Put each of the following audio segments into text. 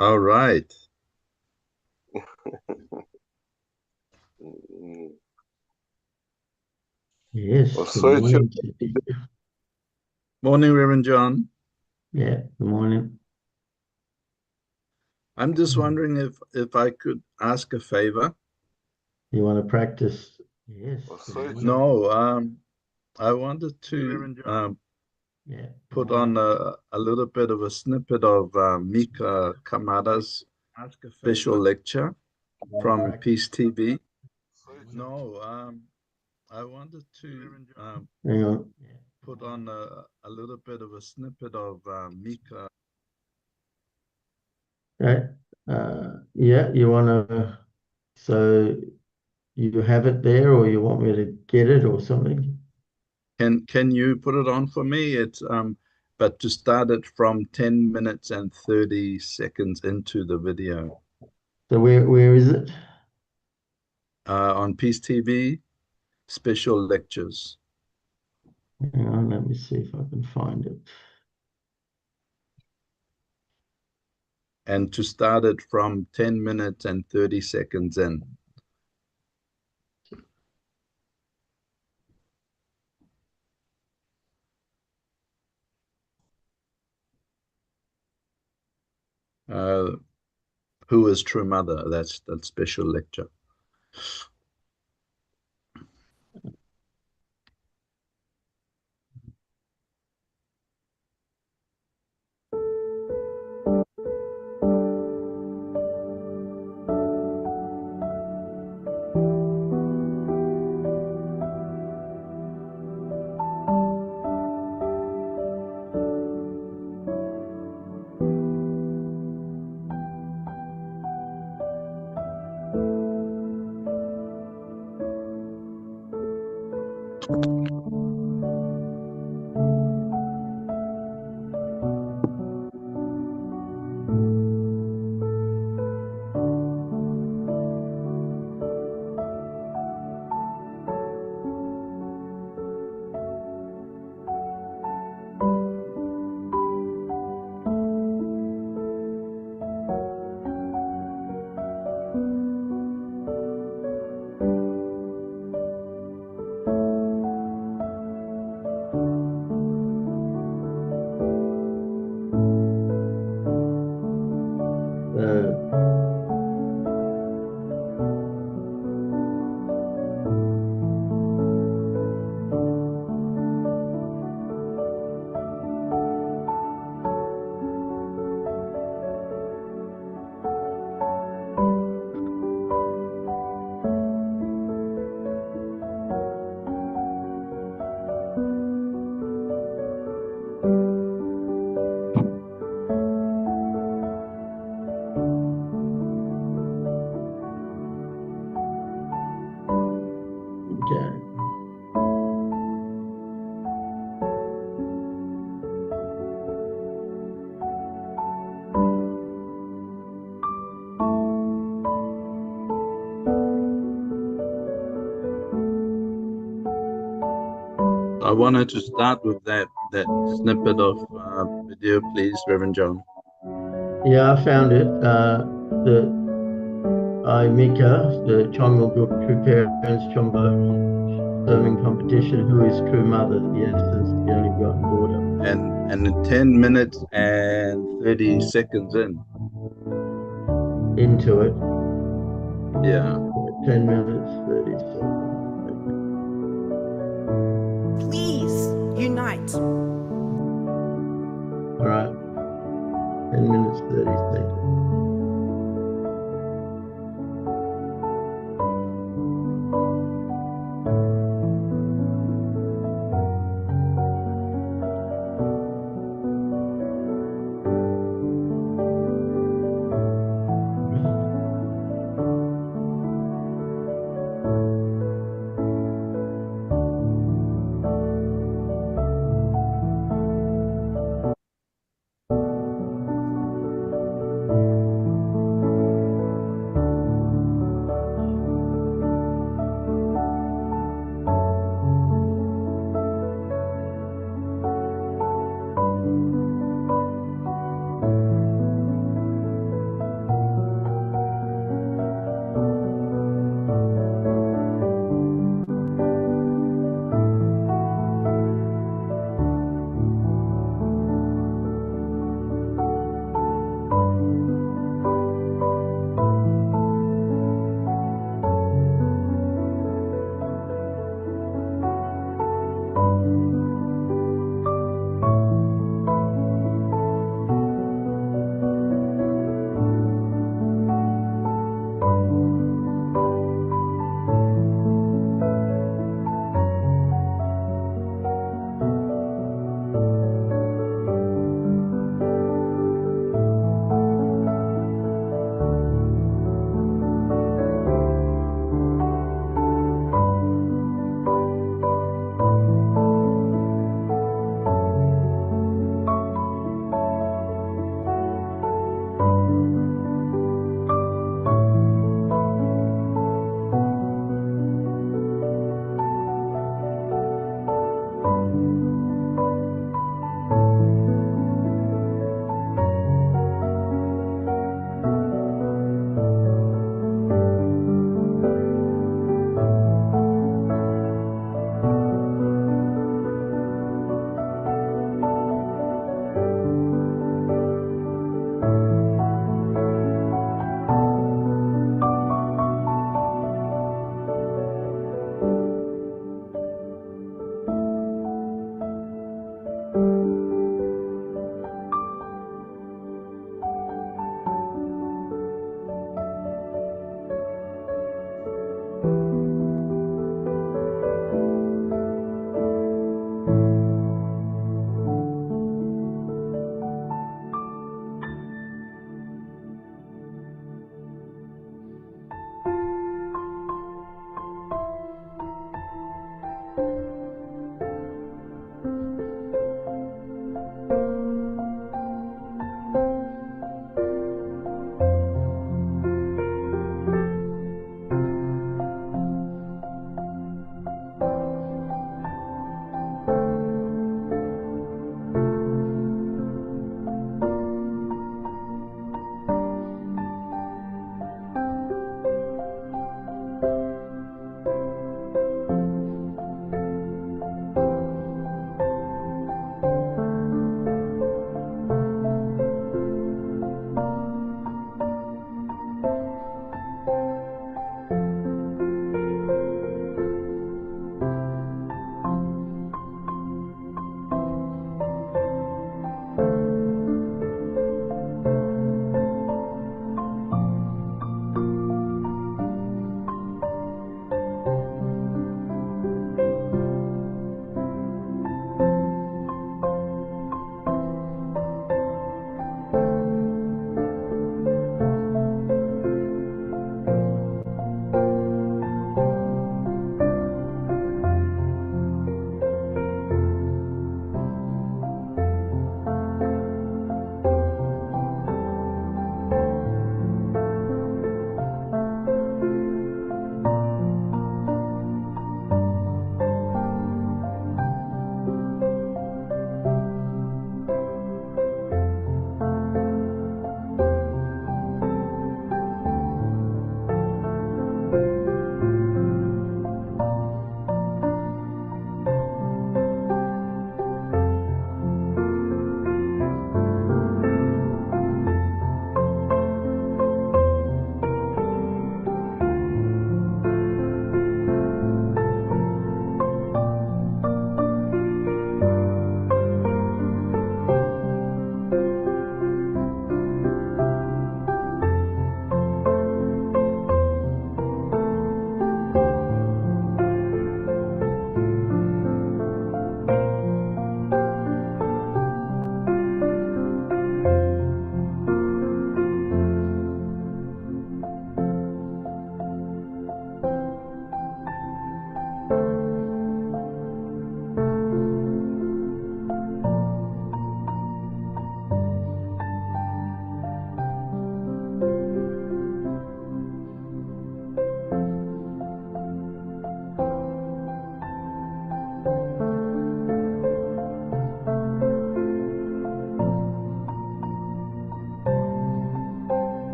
All right. Mm, Yes, good Oceania. morning. Morning, Reverend John. Yeah, good morning. I'm just wondering if I could ask a favor. You want to practice? Yes, good Oceania. morning. No, I wanted to Yeah, good put on morning. a little bit of a snippet of Mika Kamada's special lecture You want to from practice? Peace TV. Oceania. No, I wanted to Hang on. Yeah, put on a little bit of a snippet of Mika. okay. Yeah, you want to, so you have it there or you want me to get it or something? Can you put it on for me? It's but to start it from 10 minutes and 30 seconds into the video. So where is it? On Peace TV, special lectures. Hang on, let me see if I can find it. And to start it from 10 minutes and 30 seconds in. Uh, who is True Mother? That's that special lecture. Uh, okay. I wanted to start with that snippet of video, please, Reverend John. Yeah, I found it. The I Mika, the Chongmul True Parents Chombo serving competition. Who is true mother? The essence, the only begotten daughter. And in 10 minutes and 30 seconds in. Into it. Yeah. 10 minutes, 30 seconds. Okay. Please unite. All right. 10 minutes, 30 seconds.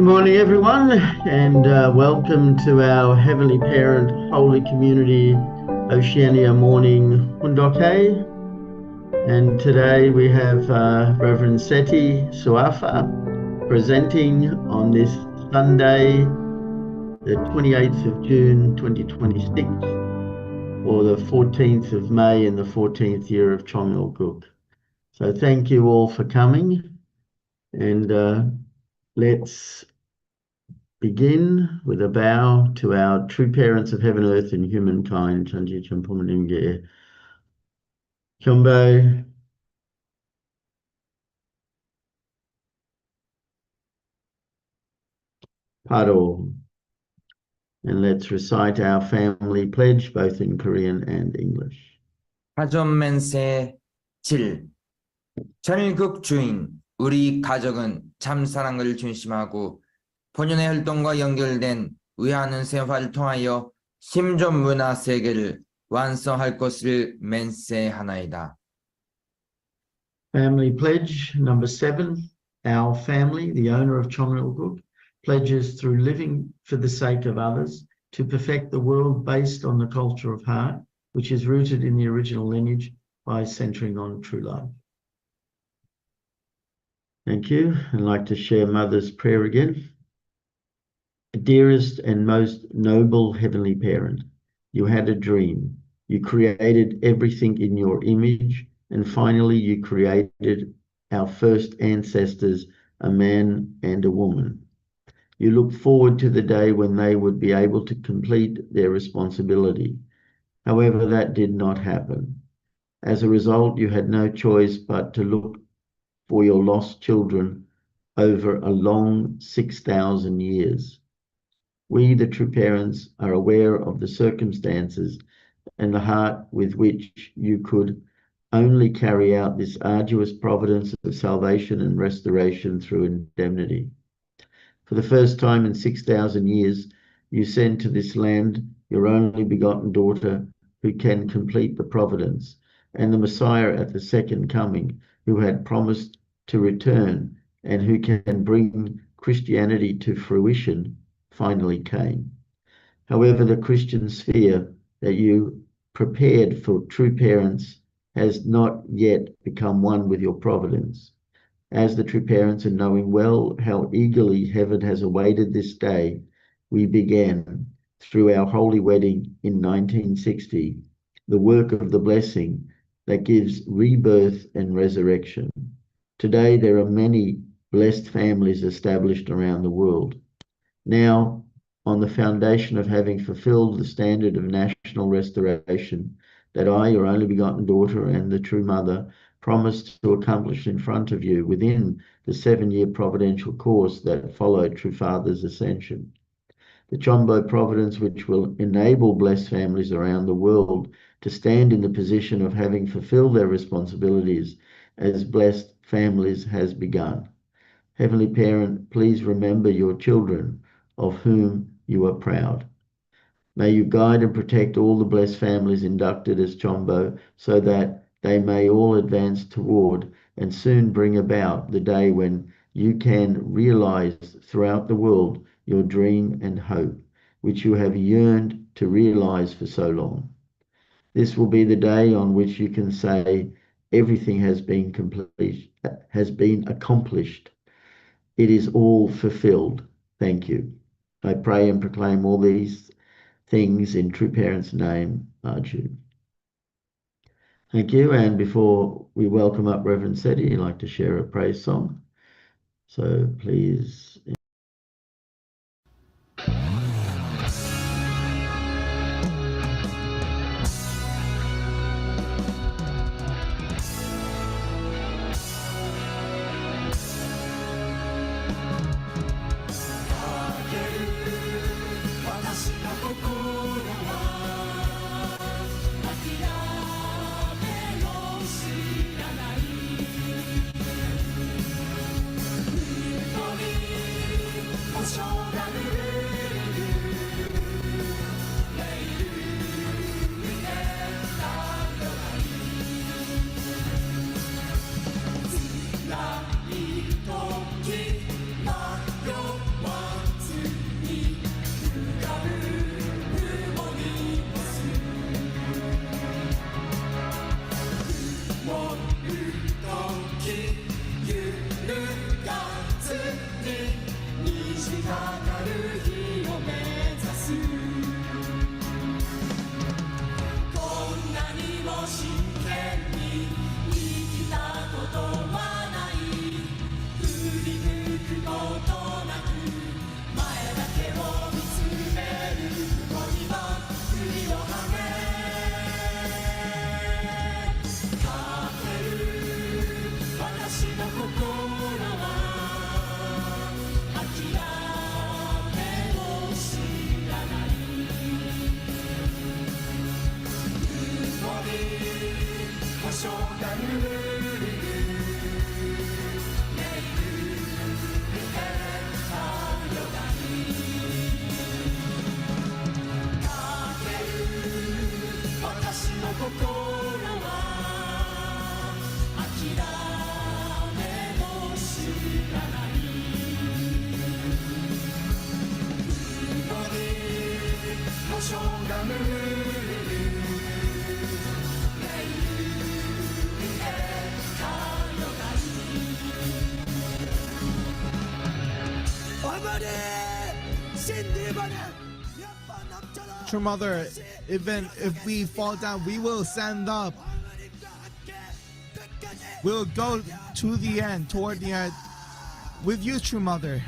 morning, everyone, and welcome to our Heavenly Parent Holy Community Oceania morning Hundoke. And today we have Reverend Seti Suafa presenting on this Sunday, the 28th of June 2026, or the 14th of May in the 14th year of Chongyol. So thank you all for coming, and let's begin with a bow to our true parents of heaven, earth, and humankind. Chanji Champumaninge. Chombo. Paro. And let's recite our family pledge, both in Korean and English. 가전맨세 7. 전일국 주인, 우리 가족은 참사랑을 중심하고 본연의 활동과 연결된 의하는 생활을 통하여 심존 문화 세계를 완성할 것을 맹세하나이다. Family pledge number 7. Our family, the owner of Chongyol, pledges through living for the sake of others to perfect the world based on the culture of heart, which is rooted in the original lineage by centering on true love. Thank you. I'd like to share Mother's prayer again. Dearest and most noble Heavenly Parent, you had a dream. You created everything in your image, and finally you created our first ancestors, a man and a woman. You looked forward to the day when they would be able to complete their responsibility. However, that did not happen. As a result, you had no choice but to look for your lost children over a long 6,000 years. We, the true parents, are aware of the circumstances and the heart with which you could only carry out this arduous providence of salvation and restoration through indemnity. For the first time in 6,000 years, you sent to this land your only begotten daughter who can complete the providence, and the Messiah at the second coming, who had promised to return and who can bring Christianity to fruition, finally came. However, the Christian sphere that you prepared for true parents has not yet become one with your providence. As the true parents, and knowing well how eagerly heaven has awaited this day, we began, through our holy wedding in 1960, the work of the blessing that gives rebirth and resurrection. Today, there are many blessed families established around the world. Now, on the foundation of having fulfilled the standard of national restoration that I, your only begotten daughter and the true mother, promised to accomplish in front of you within the 7-year providential course that followed True Father's ascension. The Chombo providence, which will enable blessed families around the world to stand in the position of having fulfilled their responsibilities as blessed families, has begun. Heavenly Parent, please remember your children, of whom you are proud. May you guide and protect all the blessed families inducted as Chombo, so that they may all advance toward and soon bring about the day when you can realize throughout the world your dream and hope, which you have yearned to realize for so long. This will be the day on which you can say, everything has been accomplished. It is all fulfilled. Thank you. I pray and proclaim all these things in True Parents' name, Arju. Thank you. And before we welcome up Reverend Seti, I'd like to share a praise song. So please. True Mother, even if we fall down, we will stand up. We'll go to the end, toward the end, with you, True Mother.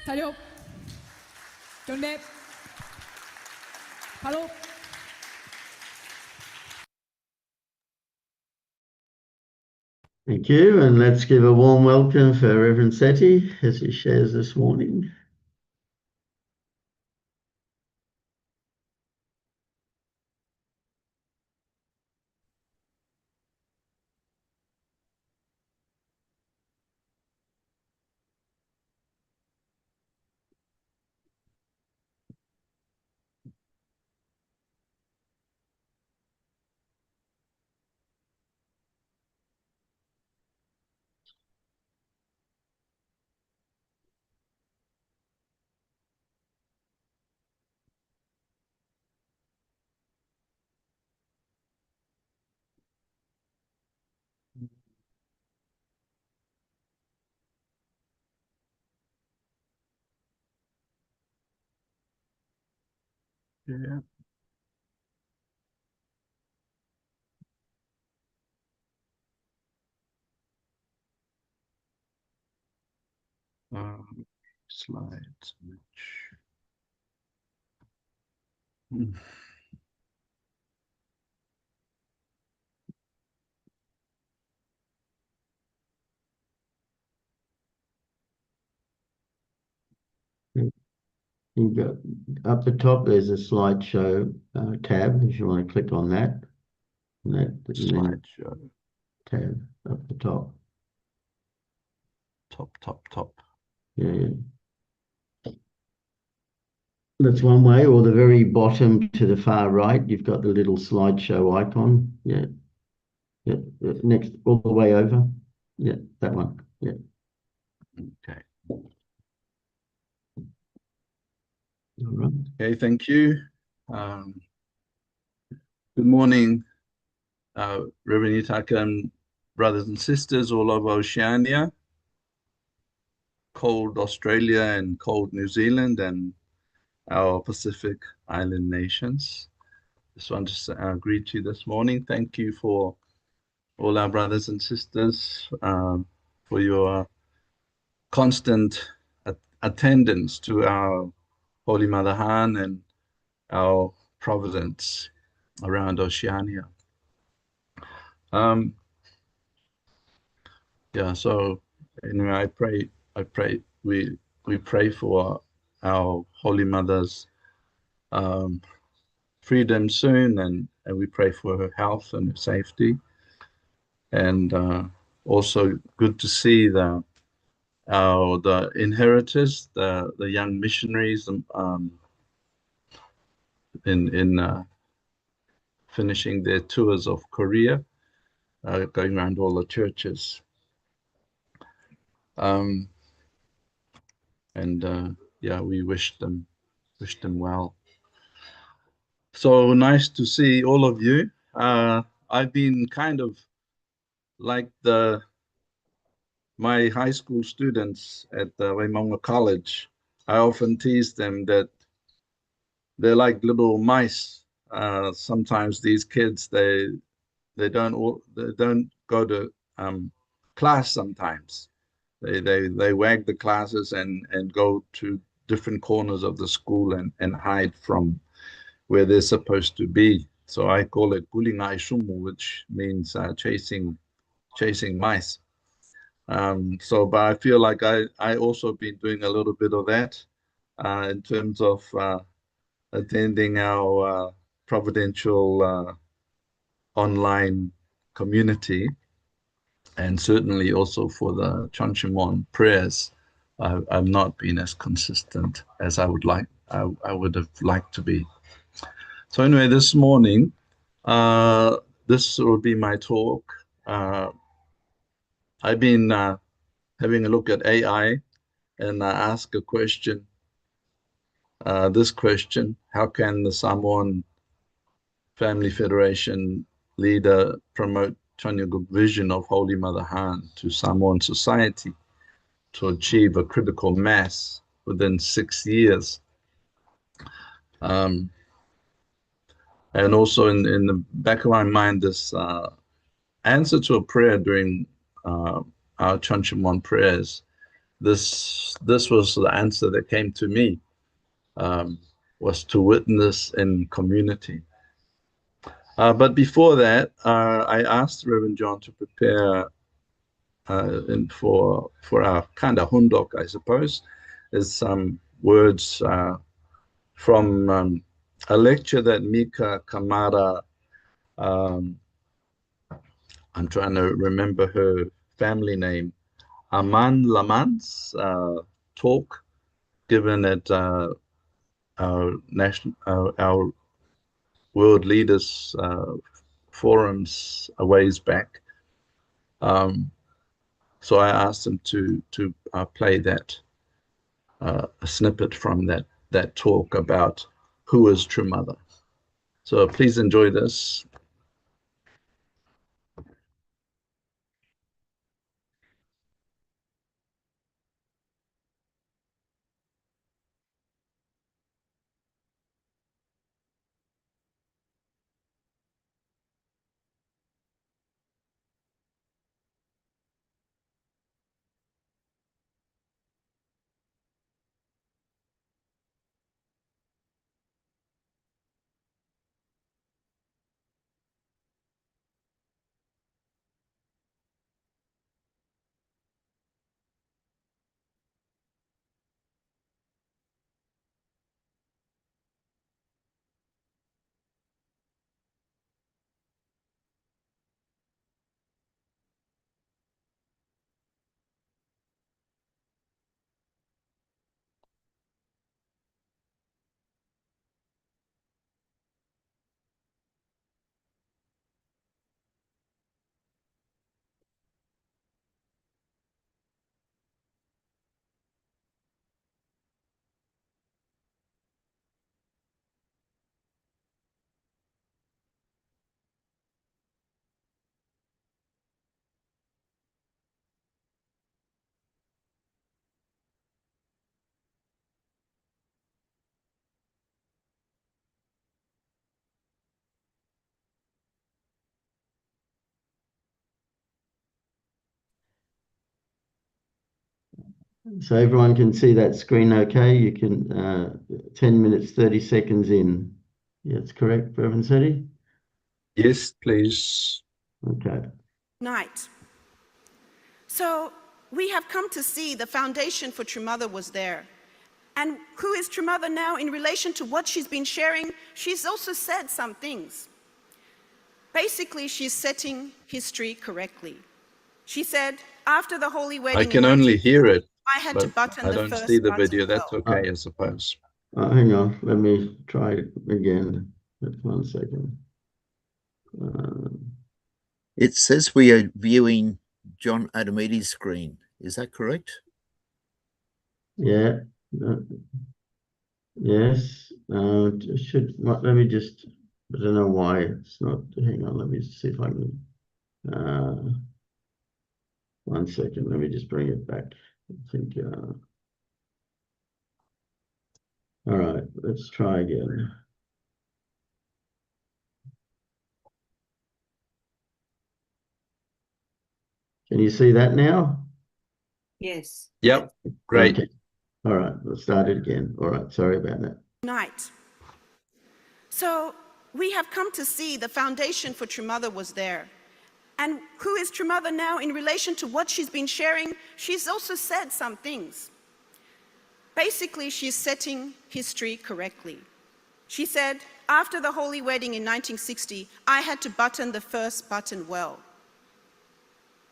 자료 경례 바로 Thank you, and let's give a warm welcome for Reverend Seti as he shares this morning. Yeah. Slides. Hmm. You go up the top, there's a slideshow tab, if you want to click on that. And then Slideshow. tab up the top. Top. Yeah. That's one way, or the very bottom to the far right, you've got the little slideshow icon. Yeah. Next, all the way over. Yeah, that one. Yeah. Okay. All right. Okay, thank you. Good morning, Reverend Itaka and brothers and sisters all over Oceania, cold Australia and cold New Zealand and our Pacific Island nations. Just want to greet you this morning. Thank you for all our brothers and sisters for your constant attendance to our Holy Mother Han and our providence around Oceania. Yeah, so anyway, we pray for our Holy Mother's freedom soon, and we pray for her health and her safety. And also good to see the inheritors, the young missionaries in finishing their tours of Korea, going around all the churches. And yeah, we wish them well. So nice to see all of you. I've been kind of like my high school students at Waimonga College. I often tease them that they're like little mice. Sometimes these kids they don't go to class sometimes. They wag the classes and go to different corners of the school and hide from where they're supposed to be. So I call it kulingai shumu, which means chasing mice. But I feel like I also been doing a little bit of that in terms of attending our providential online community, and certainly also for the Chanchimon prayers. I've not been as consistent as I would have liked to be. So anyway, this morning, this will be my talk. I've been having a look at AI, and I ask a question. This question: how can the Samoan Family Federation leader promote Chanyaguk vision of Holy Mother Han to Samoan society to achieve a critical mass within 6 years? And also in the back of my mind, this answer to a prayer during our Chanchimon prayers, this was the answer that came to me, was to witness in community. But before that, I asked Reverend John to prepare for our kind of hundok, I suppose, is some words from a lecture that Mika Kamara, I'm trying to remember her family name, Aman Laman's talk given at our world leaders forums a ways back. So I asked him to play that a snippet from that talk about who is True Mother. So please enjoy this. So everyone can see that screen okay? You can, 10 minutes, 30 seconds in. Yeah, it's correct, Rev Seti? Yes, please. Okay. Night. So we have come to see the foundation for True Mother was there. And who is True Mother now in relation to what she's been sharing? She's also said some things. Basically, she's setting history correctly. She said, after the holy wedding, I can only hear it, I had to but button I the don't first see the button video. That's well. okay, I suppose. Hang on, let me try it again. Just 1 second. It says we are viewing John Adamides' screen. Is that correct? Yeah. Yes. Let me just, I don't know why it's not, hang on, let me see if I can, 1 second, let me just bring it back. I think, all right, let's try again. Can you see that now? Yes. Yep, great. Okay. All right, let's start it again. All right, sorry about that. Night. So we have come to see the foundation for True Mother was there. And who is True Mother now in relation to what she's been sharing? She's also said some things. Basically, she's setting history correctly. She said, after the Holy Wedding in 1960, I had to button the first button well.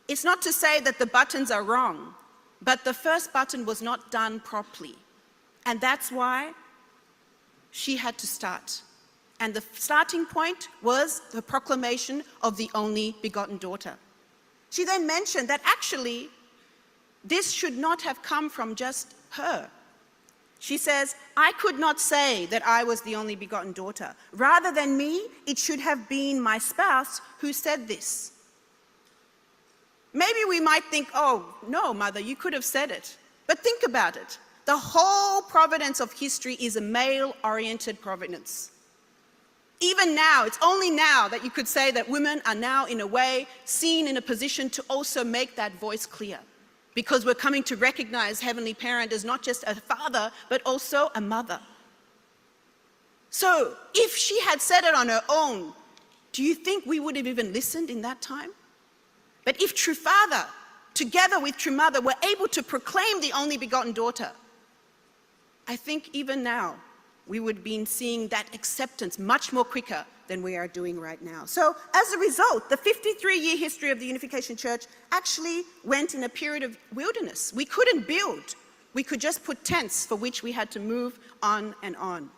It's not to say that the buttons are wrong, but the first button was not done properly. And that's why she had to start. And the starting point was the proclamation of the only begotten daughter. She then mentioned that actually, this should not have come from just her. She says, I could not say that I was the only begotten daughter. Rather than me, it should have been my spouse who said this. Maybe we might think, oh, no, mother, you could have said it. But think about it. The whole providence of history is a male-oriented providence. Even now, it's only now that you could say that women are now, in a way, seen in a position to also make that voice clear. Because we're coming to recognize Heavenly Parent as not just a father, but also a mother. So, if she had said it on her own, do you think we would have even listened in that time? But if True Father, together with True Mother, were able to proclaim the only begotten daughter, I think even now, we would be seeing that acceptance much more quicker than we are doing right now. So as a result, the 53-year history of the Unification Church actually went in a period of wilderness. We couldn't build. We could just put tents for which we had to move on and on.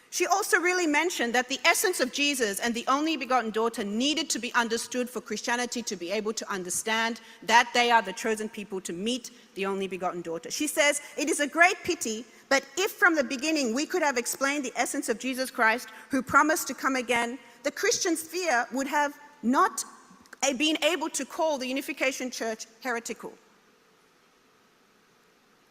She also really mentioned that the essence of Jesus and the only begotten daughter needed to be understood for Christianity to be able to understand that they are the chosen people to meet the only begotten daughter. She says, it is a great pity, but if from the beginning we could have explained the essence of Jesus Christ, who promised to come again, the Christian sphere would have not been able to call the Unification Church heretical.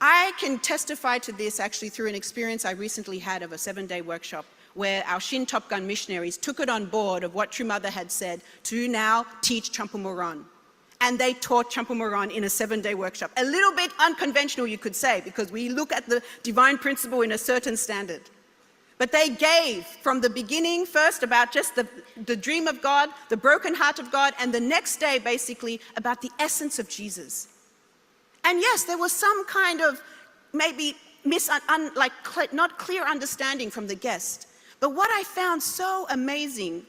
I can testify to this actually through an experience I recently had of a 7-day workshop where our Shin Top Gun missionaries took it on board of what True Mother had said to now teach Champu Moran. And they taught Champu Moran in a 7-day workshop. A little bit unconventional, you could say, because we look at the divine principle in a certain standard. But they gave from the beginning first about just the dream of God, the broken heart of God, and the next day basically about the essence of Jesus. And yes, there was some kind of maybe not clear understanding from the guest. But what I found so amazing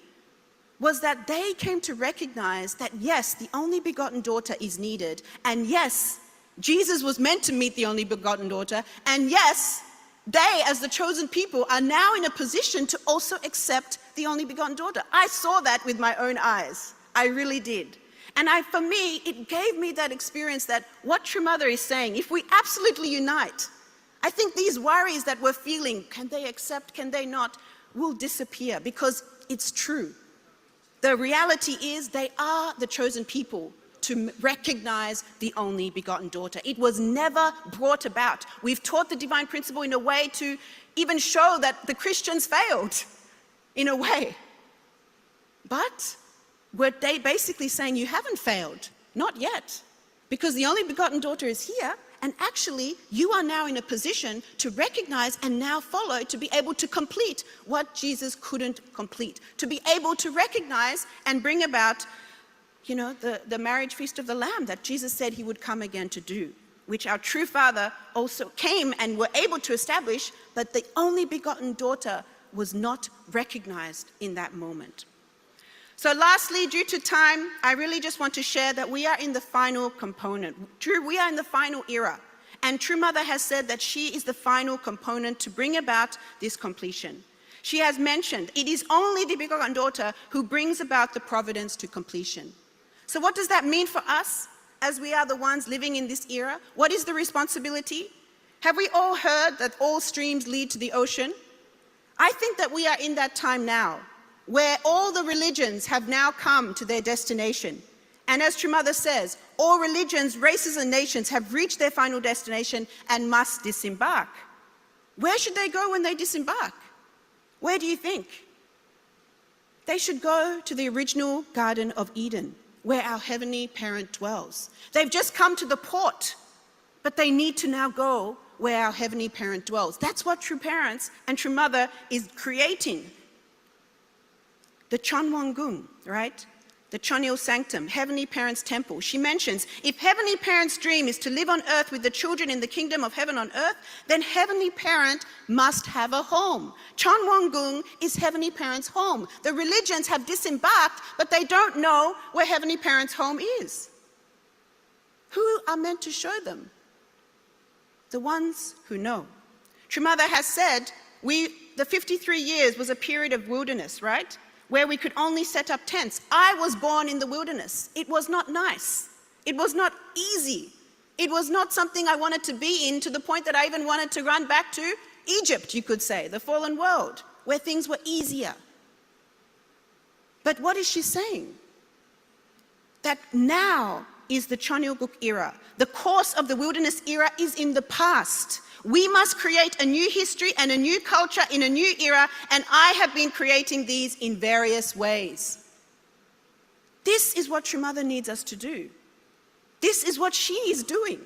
was that they came to recognize that yes, the only begotten daughter is needed. And yes, Jesus was meant to meet the only begotten daughter. And yes, they as the chosen people are now in a position to also accept the only begotten daughter. I saw that with my own eyes. I really did. And for me, it gave me that experience that what True Mother is saying, if we absolutely unite, I think these worries that we're feeling, can they accept, can they not, will disappear because it's true. The reality is they are the chosen people to recognize the only begotten daughter. It was never brought about. We've taught the divine principle in a way to even show that the Christians failed, in a way. But were they basically saying you haven't failed? Not yet. Because the only begotten daughter is here, and actually you are now in a position to recognize and now follow to be able to complete what Jesus couldn't complete. To be able to recognize and bring about, you know, the marriage feast of the Lamb that Jesus said he would come again to do, which our true Father also came and were able to establish, but the only begotten daughter was not recognized in that moment. So lastly, due to time, I really just want to share that we are in the final component. We are in the final era. And True Mother has said that she is the final component to bring about this completion. She has mentioned it is only the begotten daughter who brings about the providence to completion. So what does that mean for us? as we are the ones living in this era? What is the responsibility? Have we all heard that all streams lead to the ocean? I think that we are in that time now, where all the religions have now come to their destination. And as True Mother says, all religions, races and nations have reached their final destination and must disembark. Where should they go when they disembark? Where do you think? They should go to the original Garden of Eden, where our heavenly parent dwells. They've just come to the port, but they need to now go where our heavenly parent dwells. That's what True Parents and True Mother is creating. The Chonwongung, right? The Chonil Sanctum, Heavenly Parents Temple. She mentions, if Heavenly Parent's dream is to live on earth with the children in the kingdom of heaven on earth, then Heavenly Parent must have a home. Chonwongung is Heavenly Parent's home. The religions have disembarked, but they don't know where Heavenly Parent's home is. Who are meant to show them? The ones who know. True Mother has said, the 53 years was a period of wilderness, right? Where we could only set up tents. I was born in the wilderness. It was not nice. It was not easy. It was not something I wanted to be in, to the point that I even wanted to run back to Egypt, you could say, the fallen world, where things were easier. But what is she saying? That now is the Chonilguk era. The course of the wilderness era is in the past. We must create a new history and a new culture in a new era, and I have been creating these in various ways. This is what True Mother needs us to do. This is what she is doing.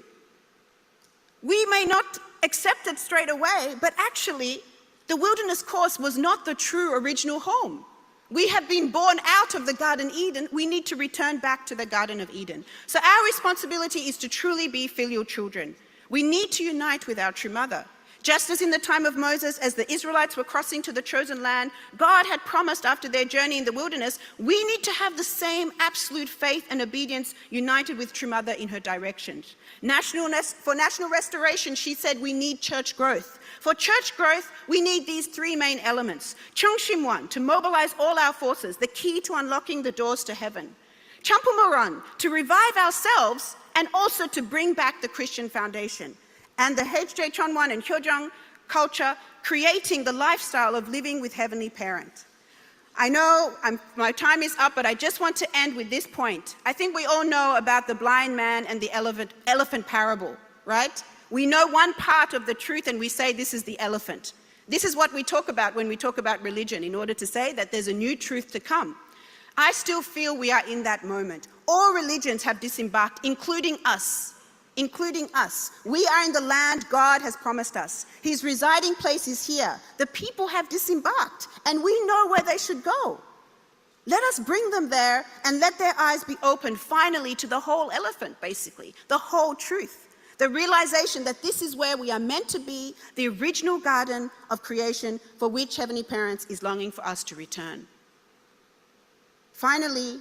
We may not accept it straight away, but actually, the wilderness course was not the true original home. We have been born out of the Garden of Eden. We need to return back to the Garden of Eden. So our responsibility is to truly be filial children. We need to unite with our True Mother. Just as in the time of Moses, as the Israelites were crossing to the chosen land, God had promised after their journey in the wilderness, we need to have the same absolute faith and obedience united with True Mother in her direction. For national restoration, she said we need church growth. For church growth, we need these three main elements. Chungshimwan, to mobilize all our forces, the key to unlocking the doors to heaven. Champumoran, to revive ourselves and also to bring back the Christian foundation. And the HJ Chonwan and Hyojong culture, creating the lifestyle of living with Heavenly Parent. I know my time is up, but I just want to end with this point. I think we all know about the blind man and the elephant parable, right? We know one part of the truth and we say this is the elephant. This is what we talk about when we talk about religion, in order to say that there's a new truth to come. I still feel we are in that moment. All religions have disembarked, including us. Including us. We are in the land God has promised us. His residing place is here. The people have disembarked, and we know where they should go. Let us bring them there and let their eyes be opened finally to the whole elephant, basically, the whole truth. The realization that this is where we are meant to be, the original garden of creation for which Heavenly Parents is longing for us to return. Finally,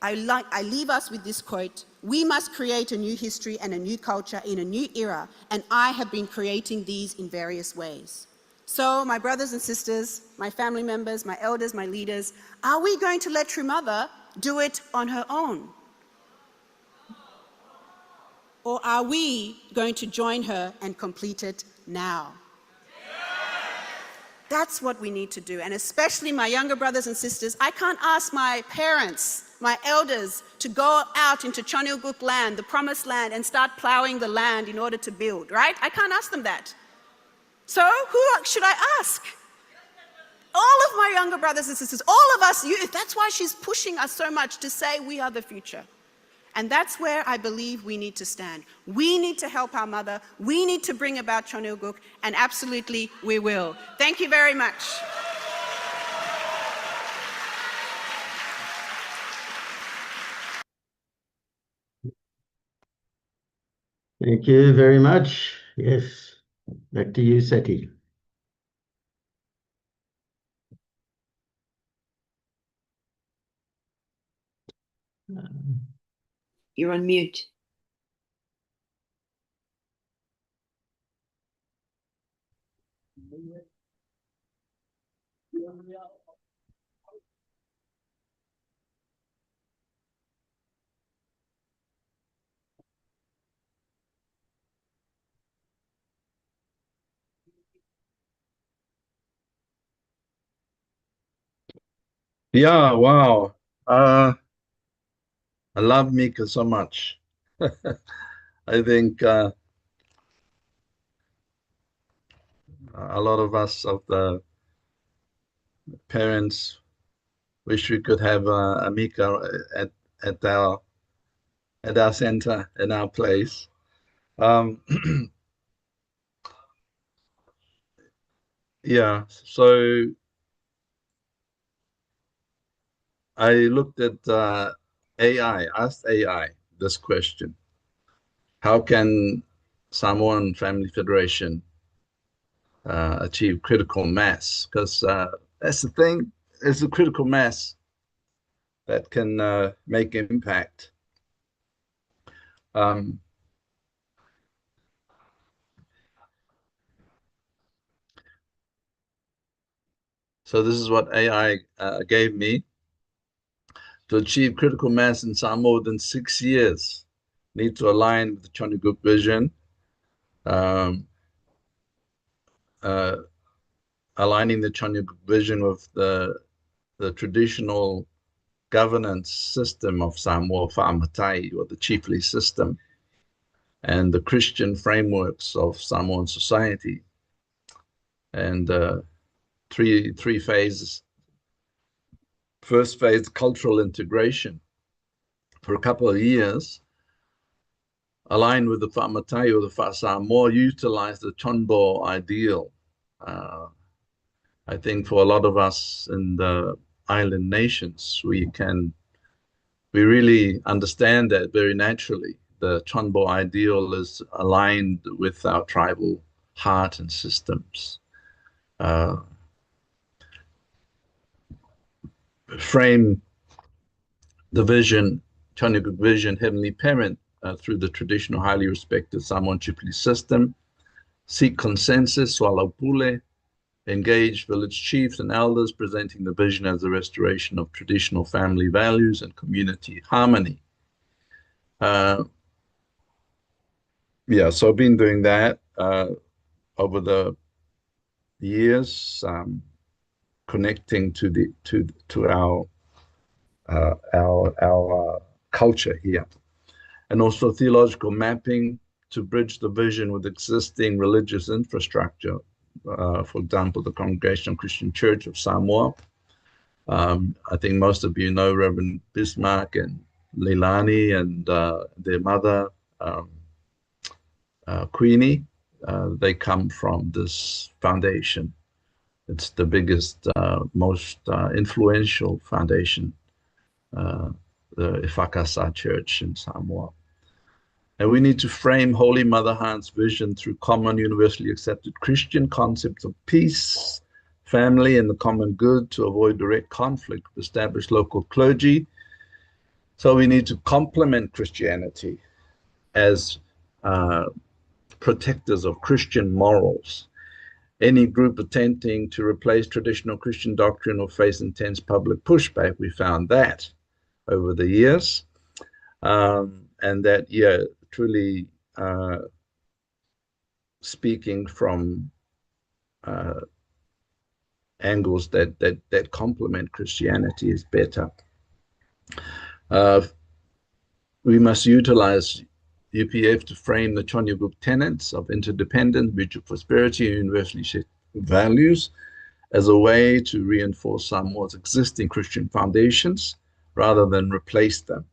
I leave us with this quote: we must create a new history and a new culture in a new era, and I have been creating these in various ways. So, my brothers and sisters, my family members, my elders, my leaders, are we going to let True Mother do it on her own? Or are we going to join her and complete it now? That's what we need to do, and especially my younger brothers and sisters. I can't ask my parents, my elders, to go out into Chonilguk land, the promised land, and start plowing the land in order to build, right? I can't ask them that. So who should I ask? All of my younger brothers and sisters, all of us youth. That's why she's pushing us so much to say we are the future. And that's where I believe we need to stand. We need to help our mother. We need to bring about Chonilguk, and absolutely we will. Thank you very much. Thank you very much. Yes, back to you, Seti. You're on mute. Yeah, wow. I love Mika so much. I think a lot of us, of the parents, wish we could have a Mika at our center, in our place. Um, yeah, so I looked at AI, asked AI this question: how can Samoan Family Federation achieve critical mass? Because that's the thing, it's a critical mass that can make impact. Um, so this is what AI gave me. To achieve critical mass in Samoa within 6 years, need to align with the Chonuguk vision, um, uh, aligning the Chonuguk vision with the traditional governance system of Samoa, Whaamatai, or the chiefly system, and the Christian frameworks of Samoan society. And three phases. First phase, cultural integration. For a couple of years, aligned with the Whaamatai or the Whasamoa, utilize the Chonbo ideal. I think for a lot of us in the island nations, we really understand that very naturally. The Chonbo ideal is aligned with our tribal heart and systems. Frame the vision, Chonuguk vision, Heavenly Parent, through the traditional, highly respected Samoan Chipuli system. Seek consensus, swallow pule, engage village chiefs and elders, presenting the vision as the restoration of traditional family values and community harmony. Yeah, so I've been doing that over the years, connecting to our culture here, and also theological mapping to bridge the vision with existing religious infrastructure. For example, the Congregational Christian Church of Samoa. I think most of you know Reverend Bismarck and Leilani and their mother, Queenie. They come from this foundation. It's the biggest, most influential foundation, the Ifakasa Church in Samoa. And we need to frame Holy Mother Heart's vision through common, universally accepted Christian concepts of peace, family, and the common good to avoid direct conflict with established local clergy. So we need to complement Christianity as protectors of Christian morals. Any group attempting to replace traditional Christian doctrine will face intense public pushback. We found that over the years. And that, yeah, truly speaking from angles that complement Christianity is better. We must utilize UPF to frame the Chonuguk tenets of interdependence, mutual prosperity, and universally shared values as a way to reinforce Samoa's existing Christian foundations rather than replace them.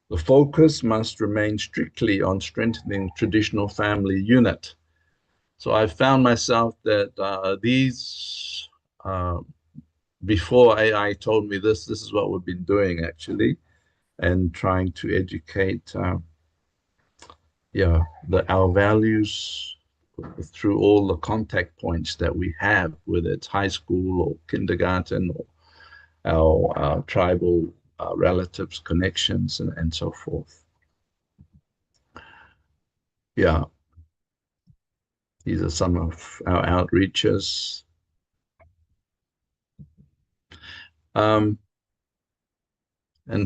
The focus must remain strictly on strengthening traditional family unit. So I found myself that before AI told me this is what we've been doing actually, and trying to educate our values through all the contact points that we have, whether it's high school or kindergarten or our tribal relatives, connections, and so forth. Yeah, these are some of our outreaches. And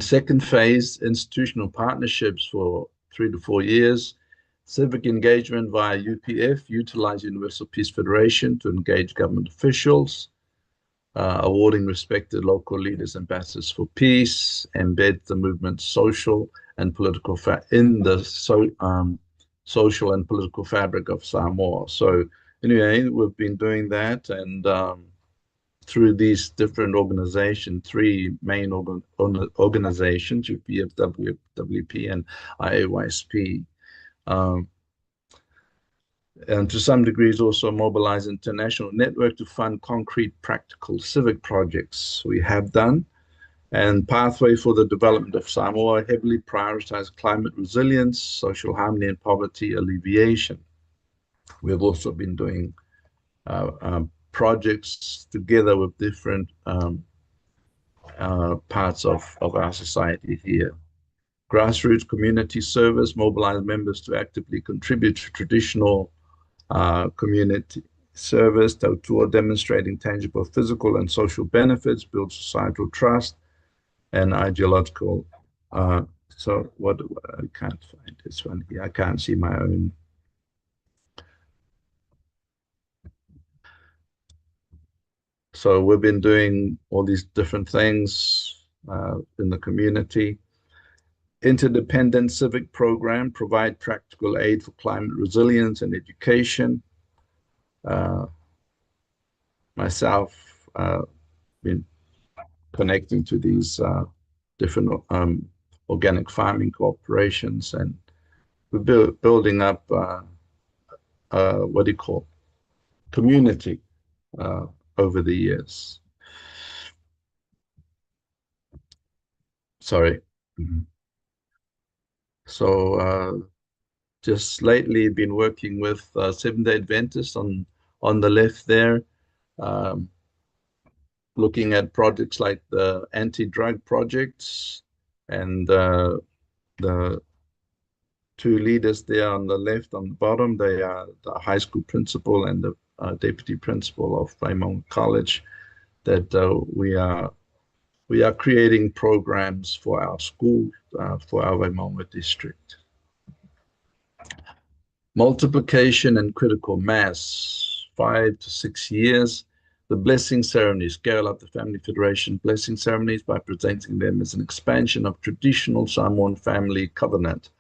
second phase, institutional partnerships for 3 to 4 years. Civic engagement via UPF, utilize Universal Peace Federation to engage government officials. awarding respected local leaders ambassadors for peace, embed the movement's social and political in the social and political fabric of Samoa. So anyway, we've been doing that, and through these different organizations, three main organizations, UPF, WP, and IAYSP. And to some degrees also mobilize international network to fund concrete, practical civic projects we have done. And Pathway for the Development of Samoa heavily prioritize climate resilience, social harmony, and poverty alleviation. We've also been doing projects together with different parts of our society here. Grassroots community service mobilize members to actively contribute to traditional community service, tautua, demonstrating tangible physical and social benefits, build societal trust and ideological. So what I can't find this one here. I can't see my own. So we've been doing all these different things in the community. Interdependent civic program, provide practical aid for climate resilience and education. Myself, been connecting to these different organic farming corporations, and we're building up what do you call community over the years. Sorry. So just lately been working with Seventh-day Adventists on the left there, looking at projects like the anti-drug projects, and the two leaders there on the left, on the bottom, they are the high school principal and the deputy principal of Waimaunga College, that we are creating programs for our school, for our Waimaunga district. Multiplication and critical mass, 5 to 6 years. The blessing ceremonies, scale up the Family Federation blessing ceremonies by presenting them as an expansion of traditional Samoan family covenant.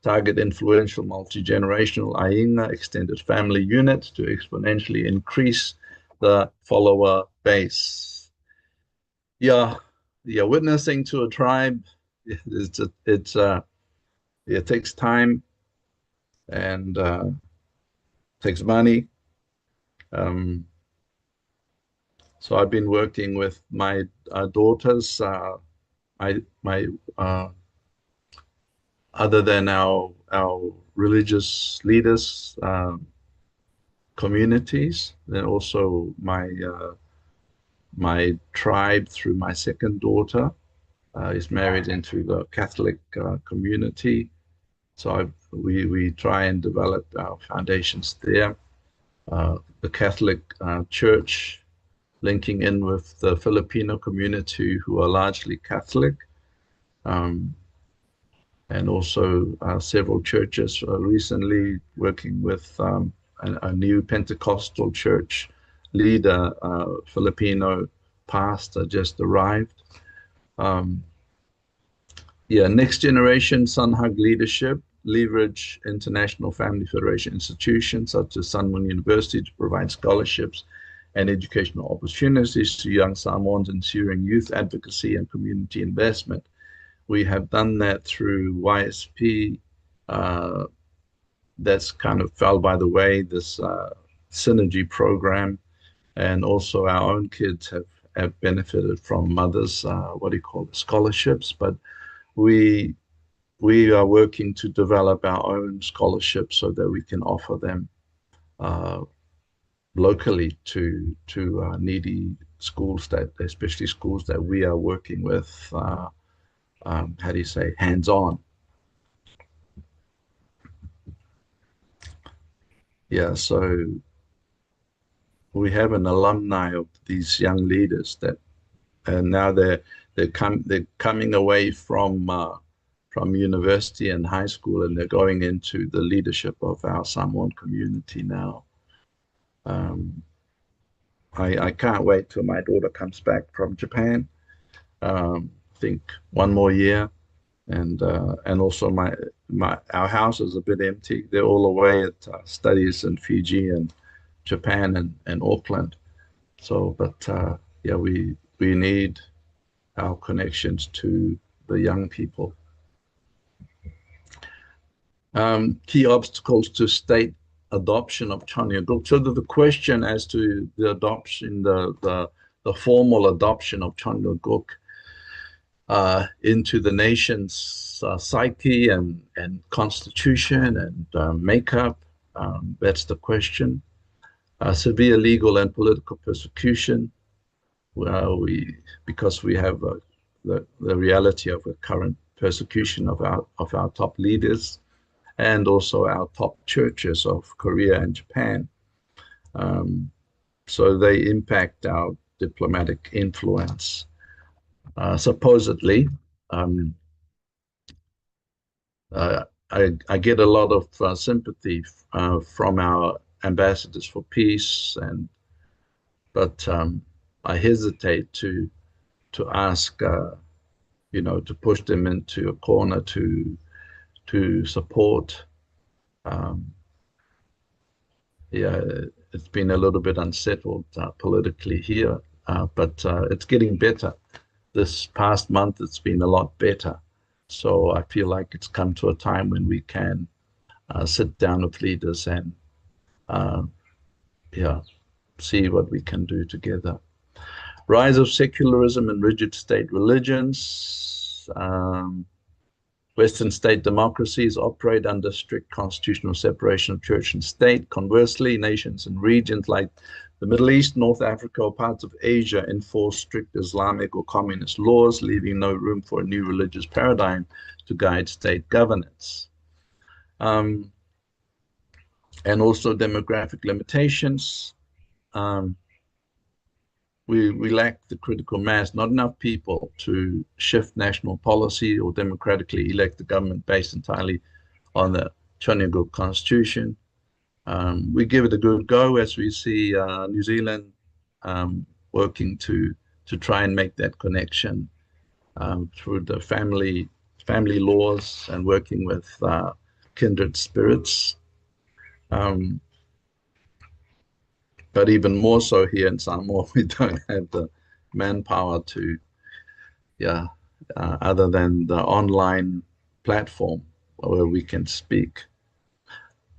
Target influential multi-generational ainga extended family unit to exponentially increase the follower base. Yeah, witnessing to a tribe, it takes time and takes money. So I've been working with my daughters, other than our religious leaders, communities, then also my tribe through my second daughter is married into the Catholic community. So we try and develop our foundations there. The Catholic Church linking in with the Filipino community, who are largely Catholic, and also several churches. Recently working with a new Pentecostal church leader, Filipino pastor, just arrived. Next generation Sunhug leadership, leverage International Family Federation institutions such as Sun Moon University to provide scholarships and educational opportunities to young Samoans, ensuring youth advocacy and community investment. We have done that through YSP. That's kind of fell by the way, this synergy program. And also our own kids have benefited from mothers, scholarships. But we are working to develop our own scholarships so that we can offer them locally to needy schools, especially schools that we are working with, hands-on. So we have an alumni of these young leaders that, and now they're coming away from university and high school, and they're going into the leadership of our Samoan community now. I can't wait till my daughter comes back from Japan. I think one more year, and also our house is a bit empty. They're all away at studies in Fiji and Japan and Auckland. So, but yeah, we need our connections to the young people. Key obstacles to state adoption of Chanuguk. So the question as to the adoption, the formal adoption of Chanuguk into the nation's psyche and constitution and makeup, that's the question. Severe legal and political persecution. Because we have the reality of the current persecution of our top leaders, and also our top churches of Korea and Japan. So they impact our diplomatic influence. Supposedly, I get a lot of sympathy from our ambassadors for peace, but I hesitate to ask, to push them into a corner to support. Yeah, it's been a little bit unsettled politically here, but it's getting better. This past month, it's been a lot better. So I feel like it's come to a time when we can sit down with leaders and see what we can do together. Rise of secularism and rigid state religions. Western state democracies operate under strict constitutional separation of church and state. Conversely, nations and regions like the Middle East, North Africa, or parts of Asia enforce strict Islamic or communist laws, leaving no room for a new religious paradigm to guide state governance. And also demographic limitations. We lack the critical mass, not enough people to shift national policy or democratically elect a government based entirely on the Chanuguk Constitution. We give it a good go as we see New Zealand working to try and make that connection through the family laws and working with kindred spirits. But even more so here in Samoa, we don't have the manpower to, other than the online platform where we can speak.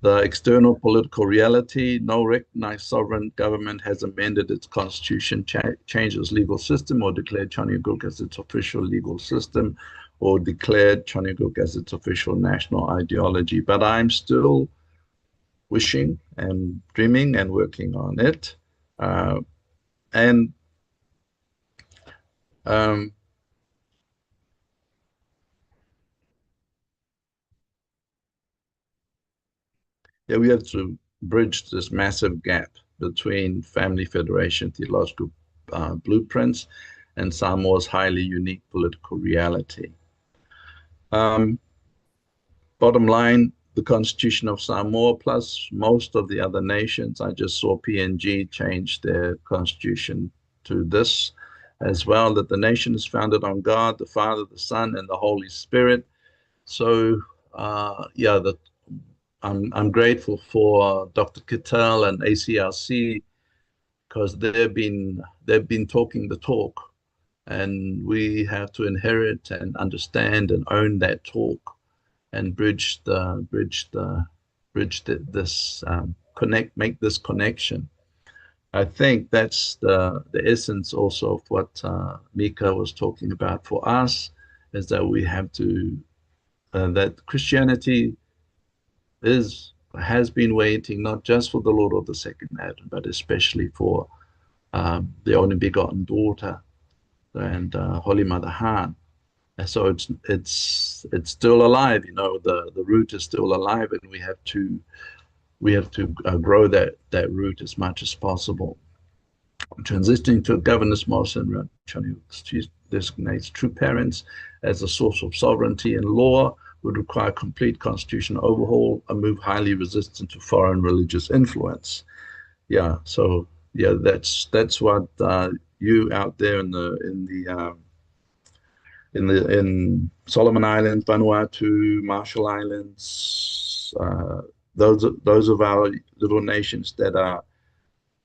The external political reality: no recognized sovereign government has amended its constitution, changed its legal system, or declared Chanuguk as its official legal system, or declared Chanuguk as its official national ideology. But I'm still wishing and dreaming and working on it. We have to bridge this massive gap between Family Federation theological blueprints and Samoa's highly unique political reality. Bottom line, the Constitution of Samoa, plus most of the other nations. I just saw PNG change their constitution to this as well, that the nation is founded on God, the Father, the Son, and the Holy Spirit. So, I'm grateful for Dr. Kittel and ACRC, because they've been talking the talk, and we have to inherit and understand and own that talk, and make this connection. I think that's the essence also of what Mika was talking about for us, is that we have to, that Christianity has been waiting not just for the Lord of the Second Advent, but especially for the only begotten daughter and Holy Mother Han. And so it's still alive, the root is still alive, and we have to grow that root as much as possible. Transitioning to a governance model, Chanuguk designates true parents as a source of sovereignty and law, would require complete constitutional overhaul, a move highly resistant to foreign religious influence. So yeah, that's what you out there in Solomon Islands, Vanuatu, Marshall Islands, those of our little nations that are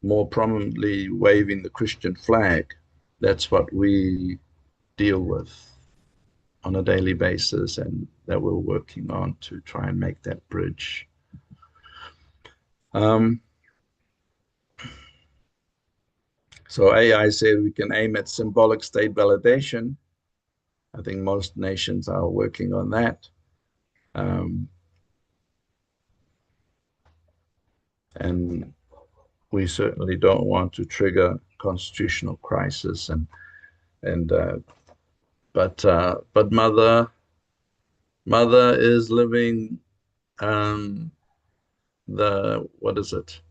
more prominently waving the Christian flag. That's what we deal with on a daily basis, and that we're working on to try and make that bridge. So AI said we can aim at symbolic state validation. I think most nations are working on that. And we certainly don't want to trigger constitutional crisis. But mother is living what is it?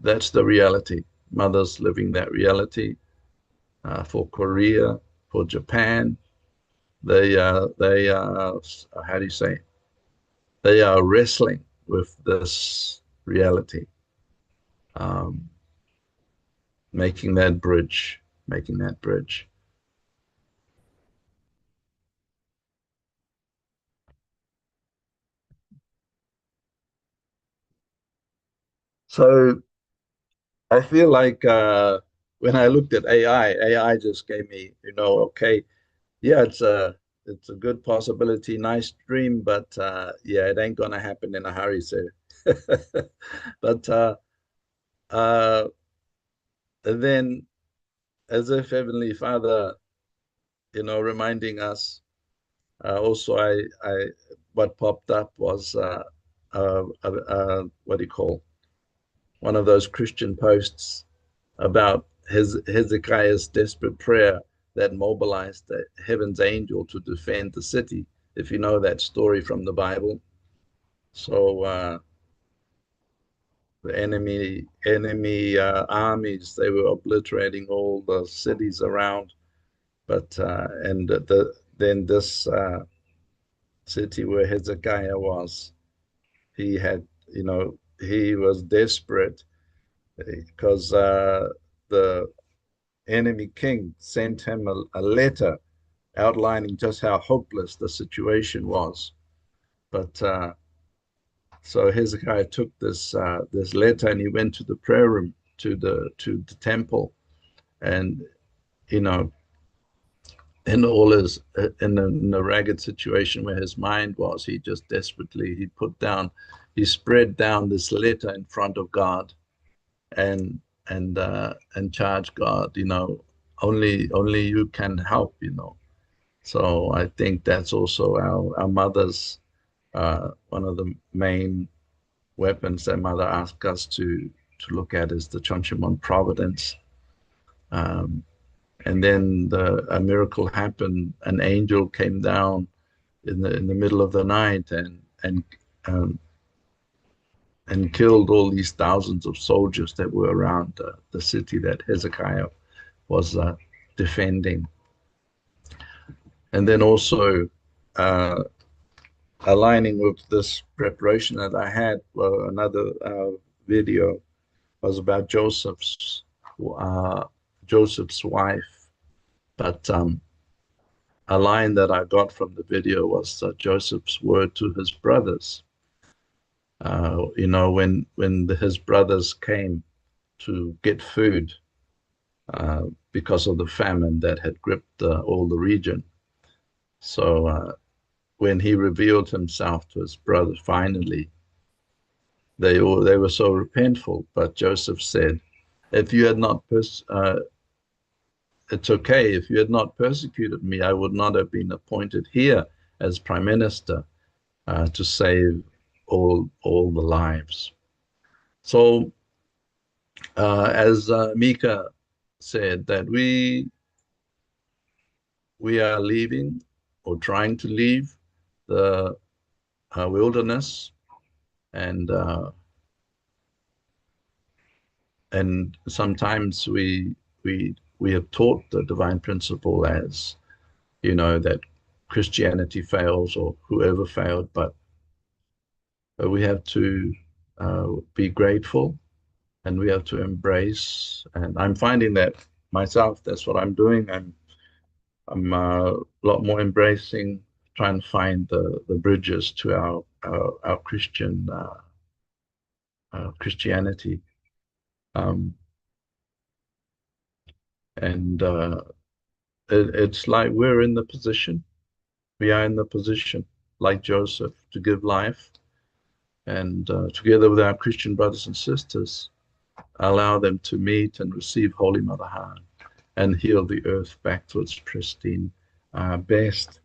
That's the reality. Mother's living that reality. For Korea, for Japan, they are how do you say? They are wrestling with this reality, making that bridge. So I feel like when I looked at AI just gave me, okay, yeah, it's a good possibility, nice dream, but yeah, it ain't gonna happen in a hurry. So, but uh, and then as if Heavenly Father, reminding us. Also, I what popped up was what do you call, one of those Christian posts about Hezekiah's desperate prayer that mobilized the heaven's angel to defend the city. If you know that story from the Bible, so the enemy armies, they were obliterating all the cities around, but then this city where Hezekiah was, he had, he was desperate because the enemy king sent him a letter outlining just how hopeless the situation was. But so Hezekiah took this letter and he went to the prayer room, to the temple, and you know in all his in the ragged situation where his mind was, he just desperately he spread down this letter in front of God, and charged God, only you can help. So I think that's also our mother's one of the main weapons that mother asked us to look at is the Chonchimon providence. And then a miracle happened. An angel came down in the middle of the night and killed all these thousands of soldiers that were around the city that Hezekiah was defending. And then also aligning with this preparation that I had, another video was about Joseph's wife. But a line that I got from the video was Joseph's word to his brothers. When his brothers came to get food because of the famine that had gripped all the region. So when he revealed himself to his brothers, finally, they were so repentful. But Joseph said, "If you had not it's okay. If you had not persecuted me, I would not have been appointed here as prime minister to save all the lives." So, as Mika said, that we are leaving or trying to leave the wilderness, and sometimes we have taught the divine principle as, that Christianity fails or whoever failed, but we have to be grateful, and we have to embrace. And I'm finding that myself. That's what I'm doing. I'm a lot more embracing, trying to find the bridges to our Christian Christianity. And it's like we are in the position, like Joseph, to give life, and together with our Christian brothers and sisters, allow them to meet and receive Holy Mother Heart and heal the earth back to its pristine best.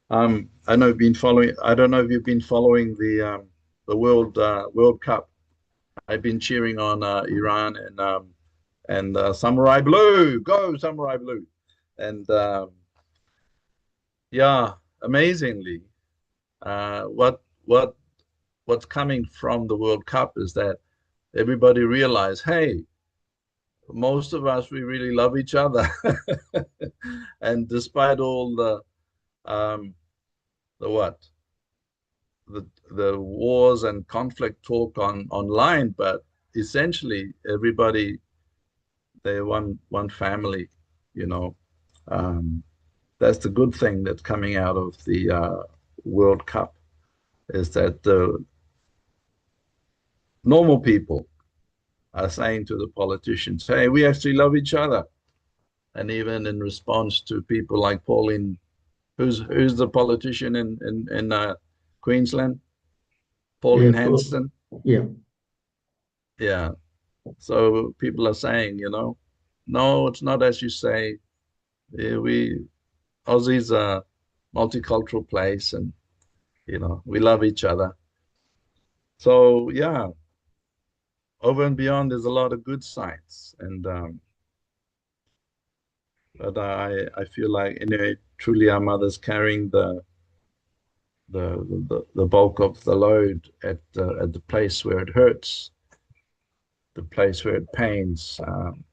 I know you've been following. I don't know if you've been following the World Cup. I've been cheering on Iran and Samurai Blue. Go Samurai Blue! And yeah, amazingly, what's coming from the World Cup is that everybody realized, hey, most of us, we really love each other. And despite all the wars and conflict talk online, but essentially everybody, they're one family, you know. That's the good thing that's coming out of the World Cup, is that the normal people are saying to the politicians, hey, we actually love each other. And even in response to people like Pauline, who's the politician in Queensland? Pauline Hanson. Yeah. Yeah. So people are saying, no, it's not as you say. Aussie's a multicultural place, and we love each other. So yeah, over and beyond, there's a lot of good sides, and but I feel like anyway, truly our mothers carrying the bulk of the load at the place where it hurts, the place where it pains,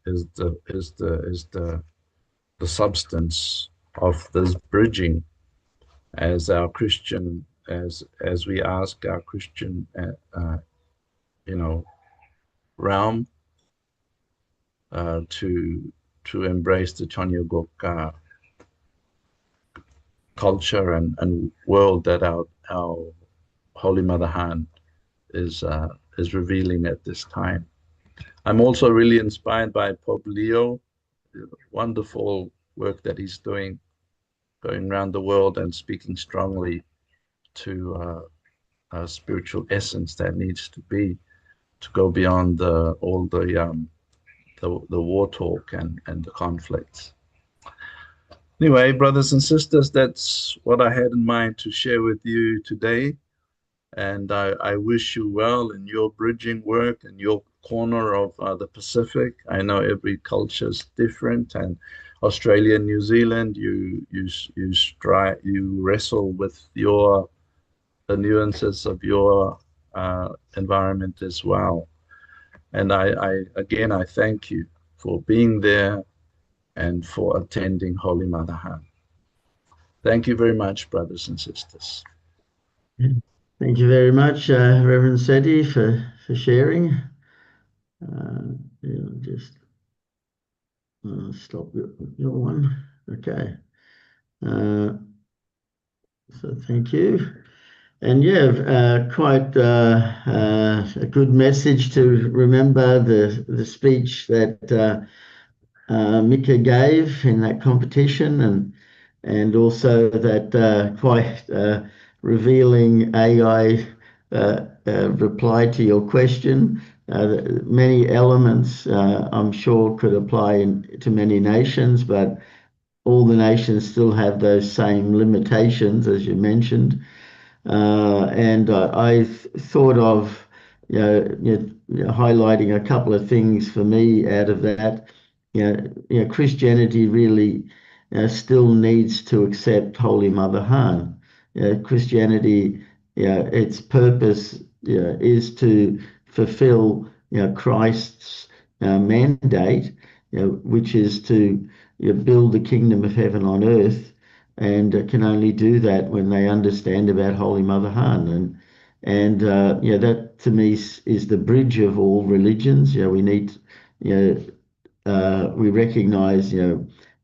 is the substance of this bridging, as our Christian, as we ask our Christian realm to embrace the Chanyogok culture and world that our Holy Mother Hand is revealing at this time. I'm also really inspired by Pope Leo, the wonderful work that he's doing, going around the world and speaking strongly to a spiritual essence that needs to go beyond all the war talk and the conflicts. Anyway, brothers and sisters, that's what I had in mind to share with you today. And I wish you well in your bridging work and your corner of the Pacific. I know every culture is different, and Australia and New Zealand, you wrestle with the nuances of your environment as well. And I thank you for being there and for attending Holy Mother Hand. Thank you very much, brothers and sisters. Thank you very much, Reverend Seti, for sharing. Just stop your one. Okay. So thank you. And yeah, quite a good message to remember the speech that Mika gave in that competition, and also that quite revealing AI reply to your question. Many elements, I'm sure, could apply to many nations, but all the nations still have those same limitations, as you mentioned. And I thought of highlighting a couple of things for me out of that. Christianity really still needs to accept Holy Mother Han. Christianity, its purpose is to fulfill Christ's mandate, which is to build the kingdom of heaven on earth, and can only do that when they understand about Holy Mother Han. And that to me is the bridge of all religions. We need, we recognize,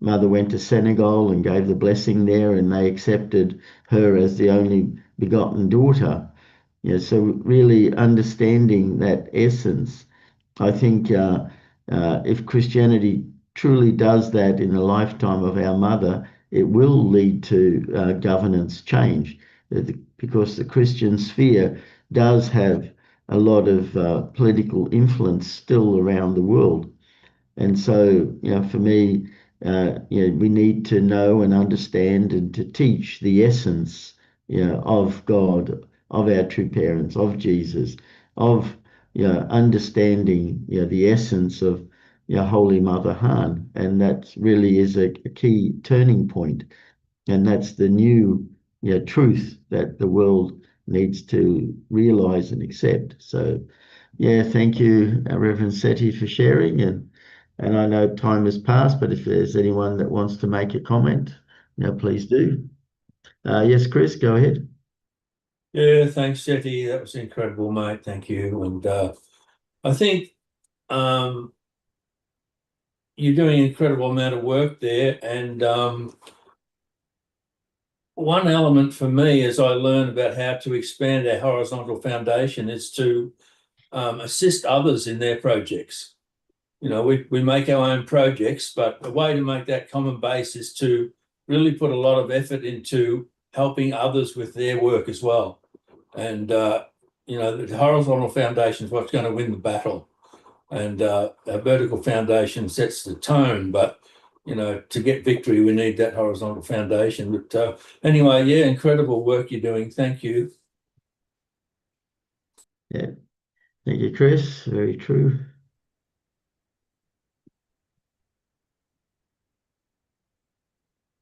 Mother went to Senegal and gave the blessing there, and they accepted her as the only begotten daughter. So really understanding that essence, I think if Christianity truly does that in the lifetime of our mother, it will lead to governance change, because the Christian sphere does have a lot of political influence still around the world. And so, for me, we need to know and understand and to teach the essence, of God, of our true parents, of Jesus, of, understanding, the essence of, Holy Mother Han. And that really is a key turning point. And that's the new, truth that the world needs to realize and accept. So, thank you, Reverend Seti, for sharing. And I know time has passed, but if there's anyone that wants to make a comment, please do. Yes, Chris, go ahead. Yeah, thanks, Seti. That was incredible, mate. Thank you. And I think you're doing an incredible amount of work there. And one element for me as I learn about how to expand our horizontal foundation is to assist others in their projects. We make our own projects, but the way to make that common base is to really put a lot of effort into helping others with their work as well. And, the horizontal foundation is what's going to win the battle. And a vertical foundation sets the tone, but, to get victory, we need that horizontal foundation. But anyway, incredible work you're doing. Thank you. Yeah, thank you, Chris. Very true.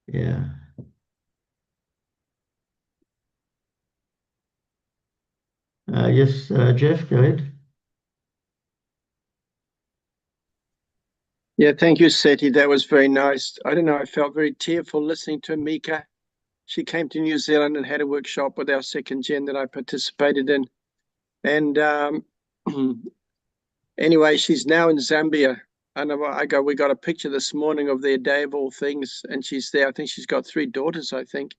Yeah. Yes, Jeff, go ahead. Yeah, thank you, Seti. That was very nice. I don't know, I felt very tearful listening to Mika. She came to New Zealand and had a workshop with our second gen that I participated in. And anyway, she's now in Zambia. And we got a picture this morning of their day of all things, and she's there. I think she's got 3 daughters, I think.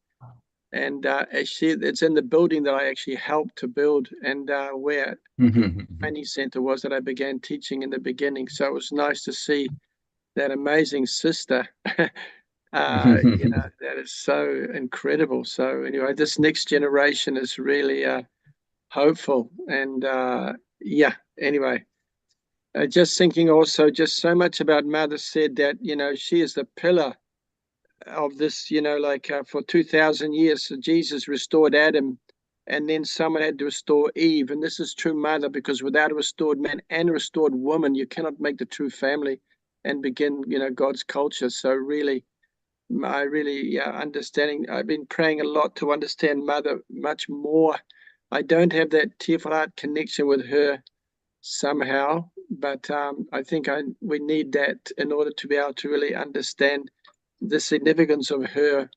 And it's in the building that I actually helped to build, and where training center was that I began teaching in the beginning. So it was nice to see that amazing sister. That is so incredible. So anyway, this next generation is really hopeful. And anyway, just thinking also just so much about Mother said that, she is the pillar of this, for 2,000 years, so Jesus restored Adam, and then someone had to restore Eve. And this is true Mother, because without a restored man and a restored woman, you cannot make the true family and begin, God's culture. So really, understanding, I've been praying a lot to understand Mother much more. I don't have that tearful heart connection with her somehow, but I think we need that in order to be able to really understand the significance of her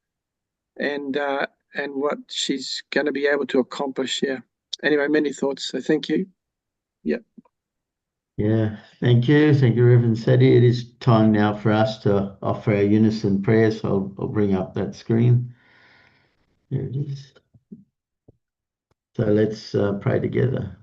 and what she's going to be able to accomplish here. Anyway, many thoughts. So thank you. Yeah. Yeah, thank you. Thank you, Reverend Seti. It is time now for us to offer our unison prayers. So I'll bring up that screen. There it is. So let's pray together.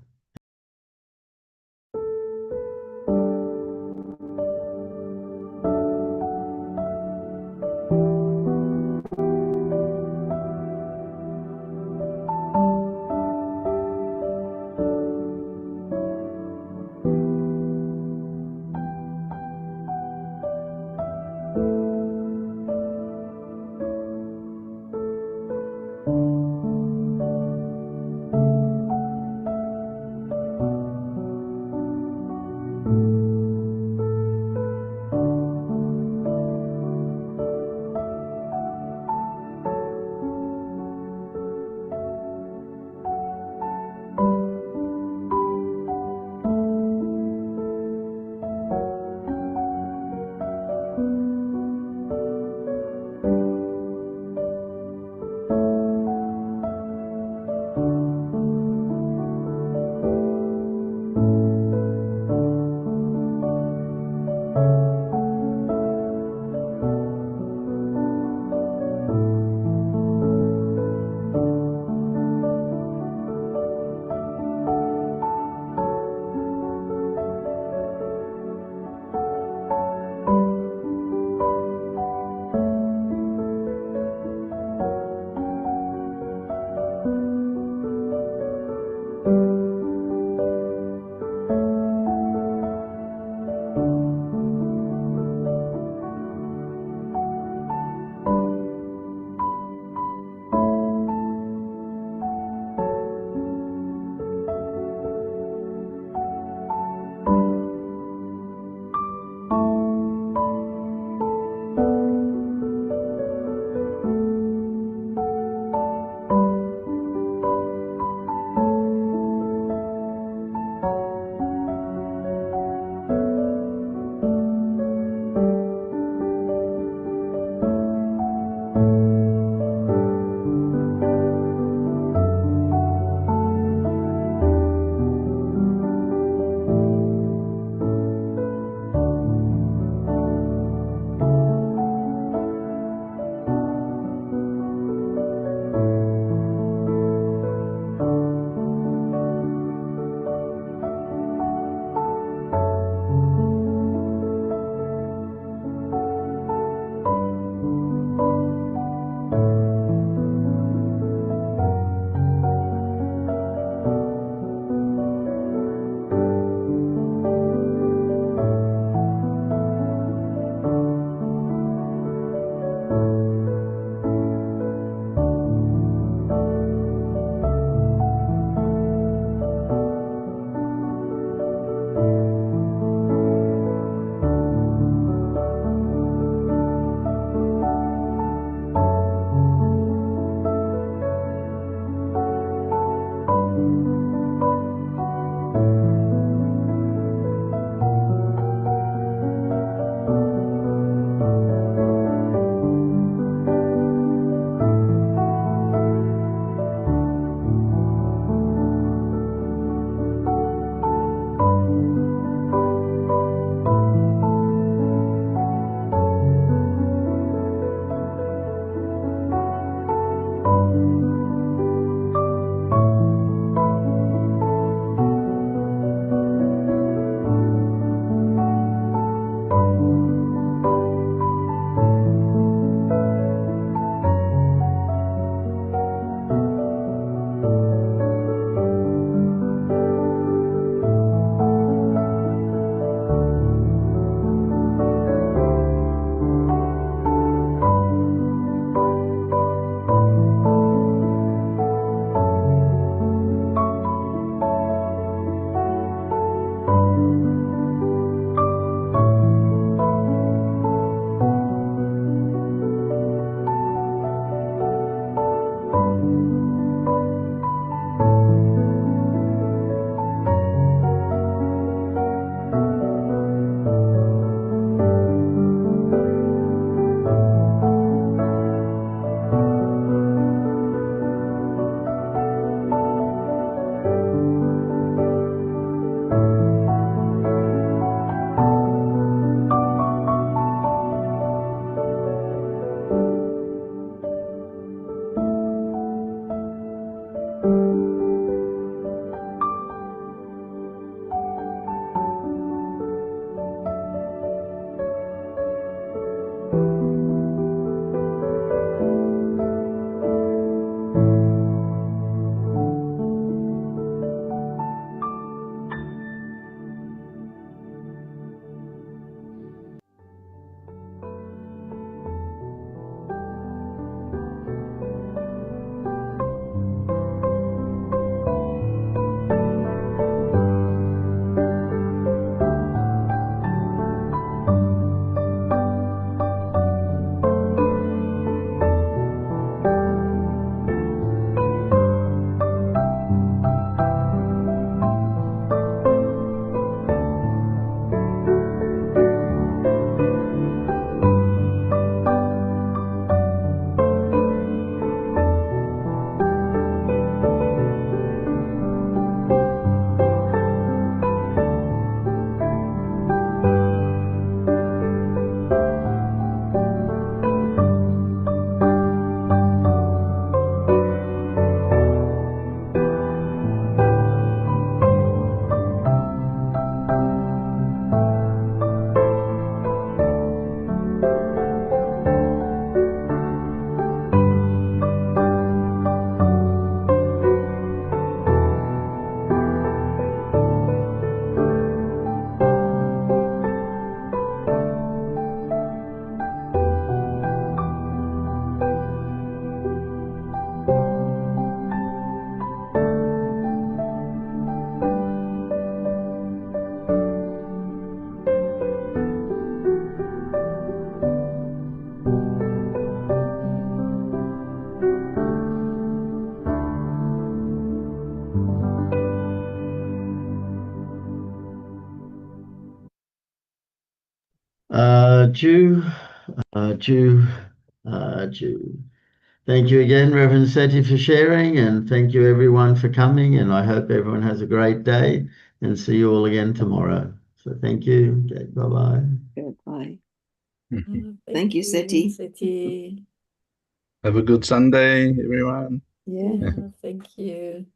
Jew. Thank you again, Reverend Seti, for sharing, and thank you everyone for coming, and I hope everyone has a great day, and see you all again tomorrow. So thank you. Okay, bye-bye. Goodbye. Thank you, Seti. Seti. Have a good Sunday, everyone. Yeah. Thank you.